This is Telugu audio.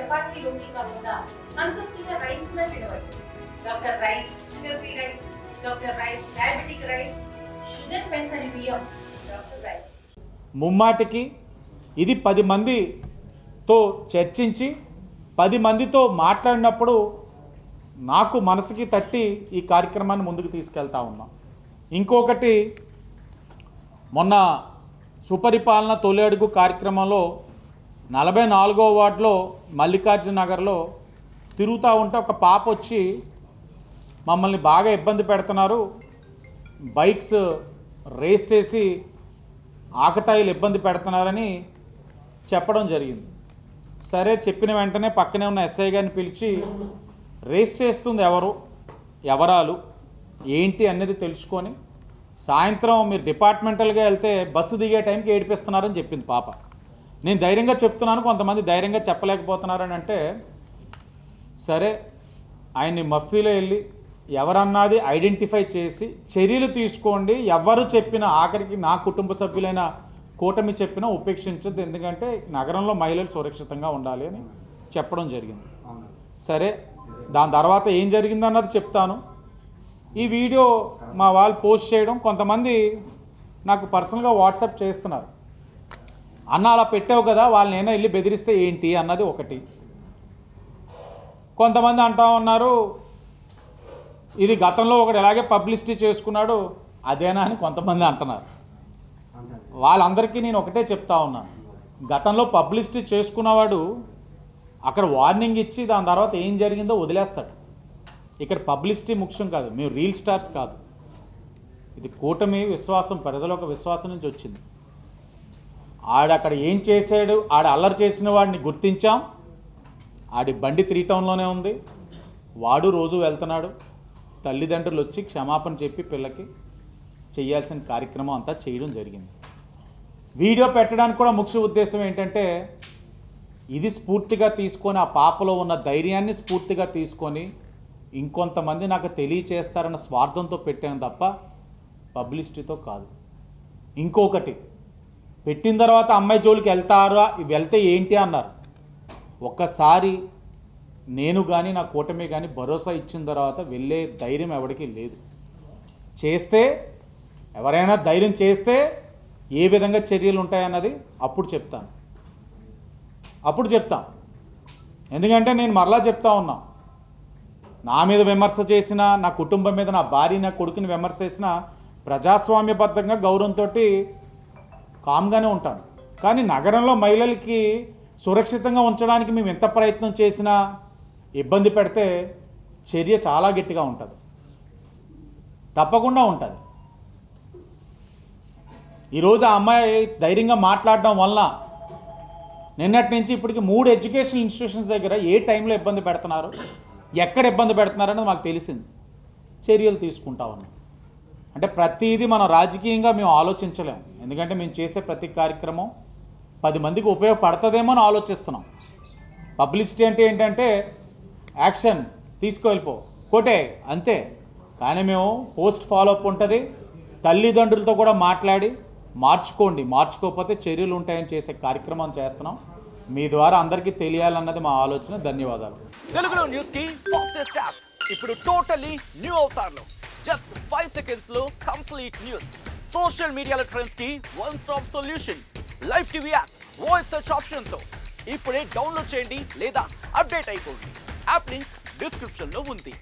చపాతీ రోటీ కాకుండా సంతృప్తిగా రైస్ కూడా తినవచ్చు. Doctor rice, sugar free rice, doctor rice, diabetic rice, sugar పెన్సని బియ్యం, డాక్టర్ రైస్. ముమ్మాటికి ఇది 10 మందితో చర్చించి 10 మందితో మాట్లాడినప్పుడు నాకు మనసుకి తట్టి ఈ కార్యక్రమాన్ని ముందుకు తీసుకెళ్తా ఉన్నాం. ఇంకొకటి, మొన్న సుపరిపాలన తొలి అడుగు కార్యక్రమంలో 44వ వార్డులో మల్లికార్జున నగర్లో తిరుగుతూ ఉంటే ఒక పాప వచ్చి మమ్మల్ని బాగా ఇబ్బంది పెడుతున్నారు, బైక్స్ రేస్ చేసి ఆకతాయిలు ఇబ్బంది పెడుతున్నారని చెప్పడం జరిగింది. సరే, చెప్పిన వెంటనే పక్కనే ఉన్న ఎస్ఐ గారిని పిలిచి రేస్ చేస్తుంది ఎవరాలు ఏంటి అనేది తెలుసుకొని సాయంత్రం మీరు డిపార్ట్మెంటల్గా వెళ్తే బస్సు దిగే టైంకి ఏడిపిస్తున్నారని చెప్పింది పాప. నేను ధైర్యంగా చెప్తున్నాను, కొంతమంది ధైర్యంగా చెప్పలేకపోతున్నారని అంటే, సరే ఆయన్ని మఫ్తీలో వెళ్ళి ఎవరన్నది ఐడెంటిఫై చేసి చర్యలు తీసుకోండి, ఎవరు చెప్పినా ఆఖరికి నా కుటుంబ సభ్యులైన కూటమి చెప్పినా ఉపేక్షించద్దు, ఎందుకంటే నగరంలో మహిళలు సురక్షితంగా ఉండాలి అని చెప్పడం జరిగింది. సరే, దాని తర్వాత ఏం జరిగిందన్నది చెప్తాను. ఈ వీడియో మా వాళ్ళు పోస్ట్ చేయడం, కొంతమంది నాకు పర్సనల్గా వాట్సాప్ చేస్తున్నారు, అన్న అలా పెట్టావు కదా వాళ్ళని ఏమైనా వెళ్ళి బెదిరిస్తే ఏంటి అన్నది ఒకటి. కొంతమంది అంటా ఉన్నారు ఇది గతంలో ఒకటి ఎలాగే పబ్లిసిటీ చేసుకున్నాడు అదేనా అని కొంతమంది అంటున్నారు. వాళ్ళందరికీ నేను ఒకటే చెప్తా ఉన్నాను, గతంలో పబ్లిసిటీ చేసుకున్నవాడు అక్కడ వార్నింగ్ ఇచ్చి దాని తర్వాత ఏం జరిగిందో వదిలేస్తాడు. ఇక్కడ పబ్లిసిటీ ముఖ్యం కాదు, మేము రీల్ స్టార్స్ కాదు. ఇది కూటమి విశ్వాసం, ప్రజల ఒక విశ్వాసం నుంచి వచ్చింది. ఆడక్కడ ఏం చేశాడు, ఆడ అల్లరి చేసిన వాడిని గుర్తించాం, ఆడి బండి 3 టౌన్లోనే ఉంది, వాడు రోజు వెళ్తున్నాడు. తల్లిదండ్రులు వచ్చి క్షమాపణ చెప్పి పిల్లకి చేయాల్సిన కార్యక్రమం అంతా చేయడం జరిగింది. వీడియో పెట్టడానికి కూడా ముఖ్య ఉద్దేశం ఏంటంటే, ఇది స్ఫూర్తిగా తీసుకొని ఆ పాపలో ఉన్న ధైర్యాన్ని స్ఫూర్తిగా తీసుకొని ఇంకొంతమంది నాకు తెలియచేస్తారన్న స్వార్థంతో పెట్టాను తప్ప పబ్లిసిటీతో కాదు. ఇంకొకటి, పెట్టిన తర్వాత అమ్మాయి జోలికి వెళ్తే ఏంటి అన్నారు. ఒక్కసారి నేను కానీ నా కూటమి కానీ భరోసా ఇచ్చిన తర్వాత వెళ్ళే ధైర్యం ఎవరికి లేదు. చేస్తే ఎవరైనా ధైర్యం చేస్తే ఏ విధంగా చర్యలు ఉంటాయన్నది అప్పుడు చెప్తాం. ఎందుకంటే నేను మరలా చెప్తా ఉన్నా, నా మీద విమర్శ చేసినా, నా కుటుంబం మీద, నా భార్య నా కొడుకుని విమర్శ చేసినా ప్రజాస్వామ్యబద్ధంగా గౌరవంతో కామ్గానే ఉంటాను. కానీ నగరంలో మహిళలకి సురక్షితంగా ఉంచడానికి మేము ఎంత ప్రయత్నం చేసినా ఇబ్బంది పెడితే చర్య చాలా గట్టిగా ఉంటుంది, తప్పకుండా ఉంటుంది. ఈరోజు ఆ అమ్మాయి ధైర్యంగా మాట్లాడడం వలన నిన్నటి నుంచి ఇప్పటికి 3 ఎడ్యుకేషనల్ ఇన్స్టిట్యూషన్స్ దగ్గర ఏ టైంలో ఇబ్బంది పెడుతున్నారు, ఎక్కడ ఇబ్బంది పెడుతున్నారనేది మాకు తెలిసింది. చర్యలు తీసుకుంటా ఉన్నాం. అంటే ప్రతిదీ మనం రాజకీయంగా మేము ఆలోచించలేము, ఎందుకంటే మేము చేసే ప్రతి కార్యక్రమం 10 మందికి ఉపయోగపడుతుందేమో అని ఆలోచిస్తున్నాం. పబ్లిసిటీ అంటే ఏంటంటే యాక్షన్ తీసుకువెళ్ళిపో కోటే అంతే. కానీ మేము పోస్ట్ ఫాలోఅప్ ఉంటుంది, తల్లిదండ్రులతో కూడా మాట్లాడి మార్చుకోకపోతే చర్యలు ఉంటాయని చేసే కార్యక్రమం చేస్తున్నాం. మీ ద్వారా అందరికీ తెలియాలన్నది మా ఆలోచన. ధన్యవాదాలు. తెలుగులో న్యూస్ కి ఫాస్టెస్ట్ యాప్ ఇప్పుడు టోటల్లీ న్యూ అవతార్లో జస్ట్ 5 seconds లో కంప్లీట్ న్యూస్. సోషల్ మీడియాలో ట్రెండ్స్ కి one stop solution. Live TV app voice search option తో ఇప్పుడే డౌన్లోడ్ చేయండి లేదా అప్డేట్ అయిపోండి. యాప్ లింక్ డిస్క్రిప్షన్ లో ఉంది.